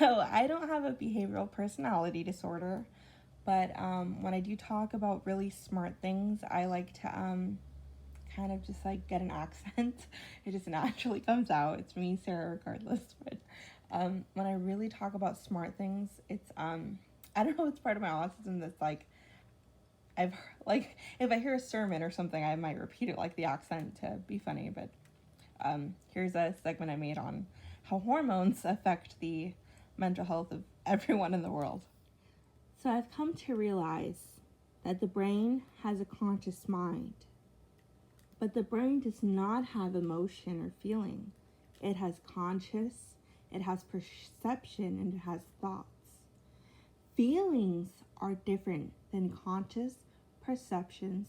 So I don't have a behavioral personality disorder, but when I do talk about really smart things, I like to kind of just like get an accent. It just naturally comes out. It's me, Sarah, regardless. But when I really talk about smart things, it's I don't know. It's part of my autism that's like I've like if I hear a sermon or something, I might repeat it like the accent to be funny. But here's a segment I made on how hormones affect the mental health of everyone in the world. So I've come to realize that the brain has a conscious mind, but the brain does not have emotion or feeling. It has conscious, it has perception, and it has thoughts. Feelings are different than conscious perceptions,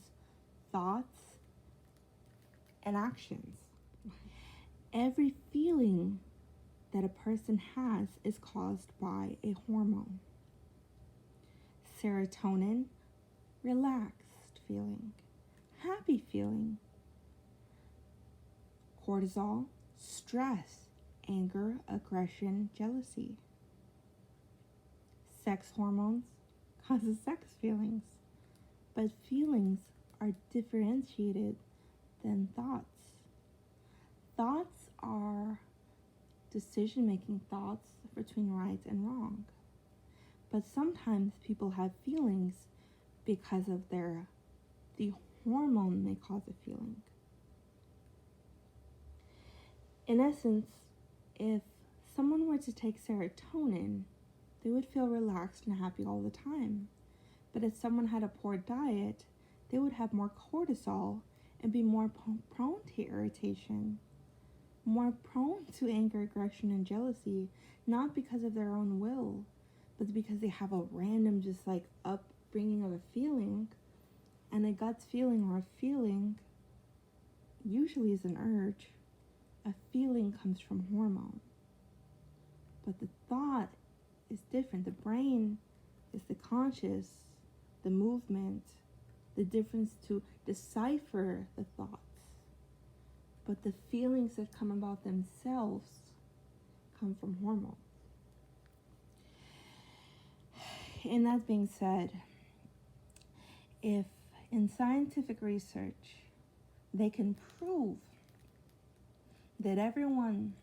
thoughts, and actions. Every feeling that a person has is caused by a hormone. Serotonin, relaxed feeling, happy feeling. Cortisol, stress, anger, aggression, jealousy. Sex hormones causes sex feelings, but feelings are differentiated than thoughts. Thoughts are decision-making thoughts between right and wrong. But sometimes people have feelings because of the hormone may cause a feeling. In essence, if someone were to take serotonin, they would feel relaxed and happy all the time. But if someone had a poor diet, they would have more cortisol and be more prone to irritation, more prone to anger, aggression, and jealousy, not because of their own will, but because they have a random just like upbringing of a feeling, and a gut feeling or a feeling usually is an urge. A feeling comes from hormone. But the thought is different. The brain is the conscious, the movement, the difference to decipher the thoughts. But the feelings that come about themselves come from hormones. And that being said, if in scientific research they can prove that everyone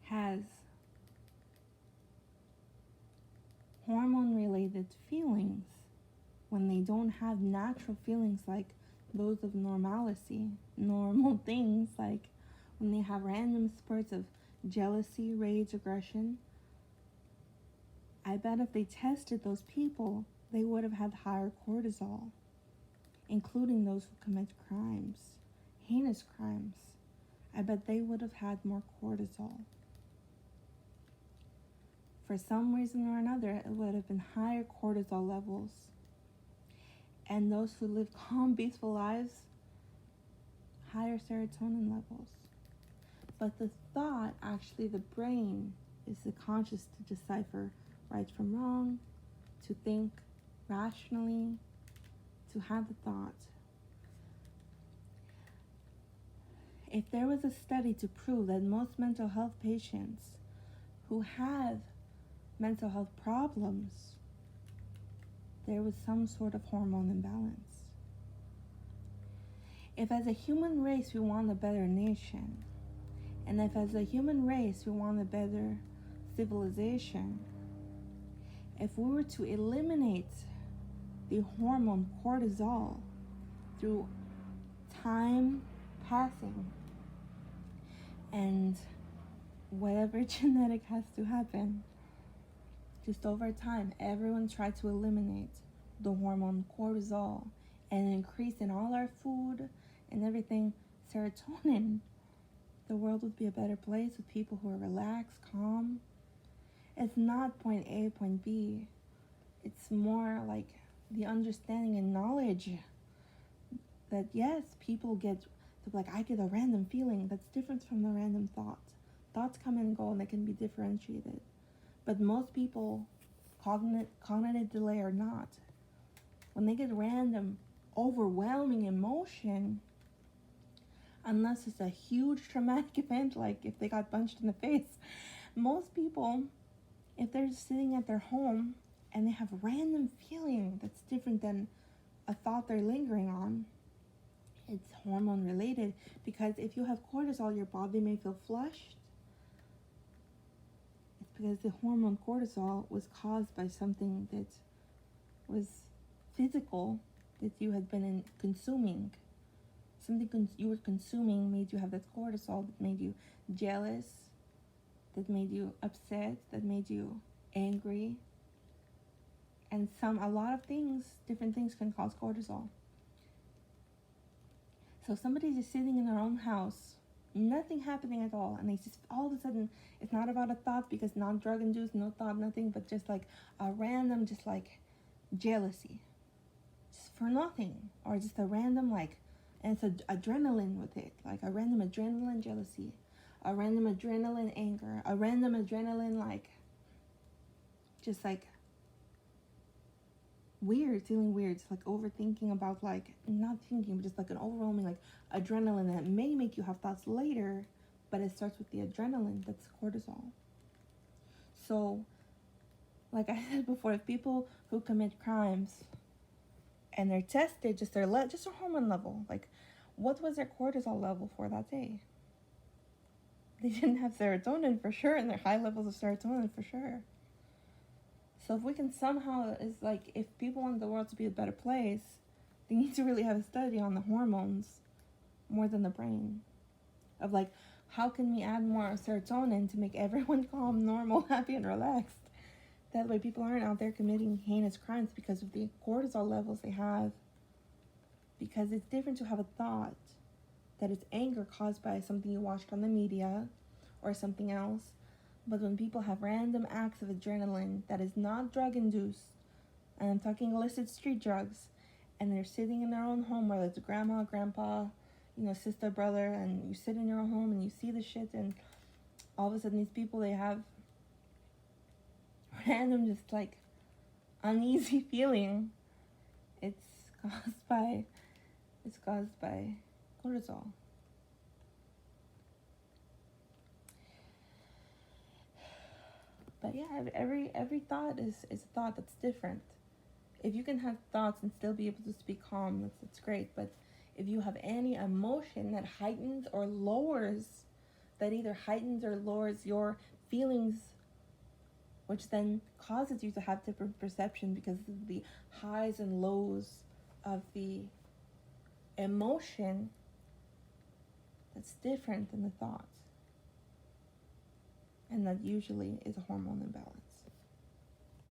has hormone-related feelings when they don't have natural feelings like those of normalcy, normal things like when they have random spurts of jealousy, rage, aggression, I bet if they tested those people, they would have had higher cortisol, including those who commit crimes, heinous crimes. I bet they would have had more cortisol. For some reason or another, it would have been higher cortisol levels. And those who live calm, peaceful lives, higher serotonin levels. But the thought, actually the brain, is the conscious to decipher right from wrong, to think rationally, to have the thought. If there was a study to prove that most mental health patients who have mental health problems, there was some sort of hormone imbalance. If as a human race we want a better nation, and if as a human race we want a better civilization, if we were to eliminate the hormone cortisol through time passing and whatever genetic has to happen, just over time, everyone tried to eliminate the hormone cortisol and increase in all our food and everything serotonin, the world would be a better place with people who are relaxed, calm. It's not point A, point B. It's more like the understanding and knowledge that yes, people get to be like, I get a random feeling that's different from the random thought. Thoughts come and go and they can be differentiated. But most people, cognitive delay or not, when they get random, overwhelming emotion, unless it's a huge traumatic event, like if they got punched in the face, Most people, if they're just sitting at their home and they have a random feeling that's different than a thought they're lingering on, it's hormone related. Because if you have cortisol, your body may feel flushed. It's because the hormone cortisol was caused by something that was physical that you had been consuming. Something you were consuming made you have that cortisol that made you jealous, that made you upset, that made you angry. And a lot of things, different things can cause cortisol. So somebody's just sitting in their own house, nothing happening at all, and they just all of a sudden, it's not about a thought because not drug induced, no thought, nothing, but just like a random, just like jealousy, just for nothing, or just a random like, and it's adrenaline with it, like a random adrenaline jealousy, a random adrenaline anger, a random adrenaline like, just like weird, feeling weird, just like overthinking about like, not thinking, but just like an overwhelming like adrenaline that may make you have thoughts later, but it starts with the adrenaline, that's cortisol. So, like I said before, if people who commit crimes and they're tested, just their hormone level, like what was their cortisol level for that day? They didn't have serotonin for sure, and their high levels of serotonin for sure. So if we can somehow, it's like if people want the world to be a better place, they need to really have a study on the hormones more than the brain. Of like, how can we add more serotonin to make everyone calm, normal, happy, and relaxed? That way people aren't out there committing heinous crimes because of the cortisol levels they have. Because it's different to have a thought that is anger caused by something you watched on the media or something else. But when people have random acts of adrenaline that is not drug induced, and I'm talking illicit street drugs, and they're sitting in their own home, whether it's grandma, grandpa, sister, brother, and you sit in your own home and you see the shit, and all of a sudden these people, they have random just like uneasy feeling. It's caused by cortisol. But yeah, every thought is a thought that's different. If you can have thoughts and still be able to be calm, that's great. But if you have any emotion that heightens or lowers, that either heightens or lowers your feelings, which then causes you to have different perception because of the highs and lows of the emotion, that's different than the thoughts. And that usually is a hormone imbalance.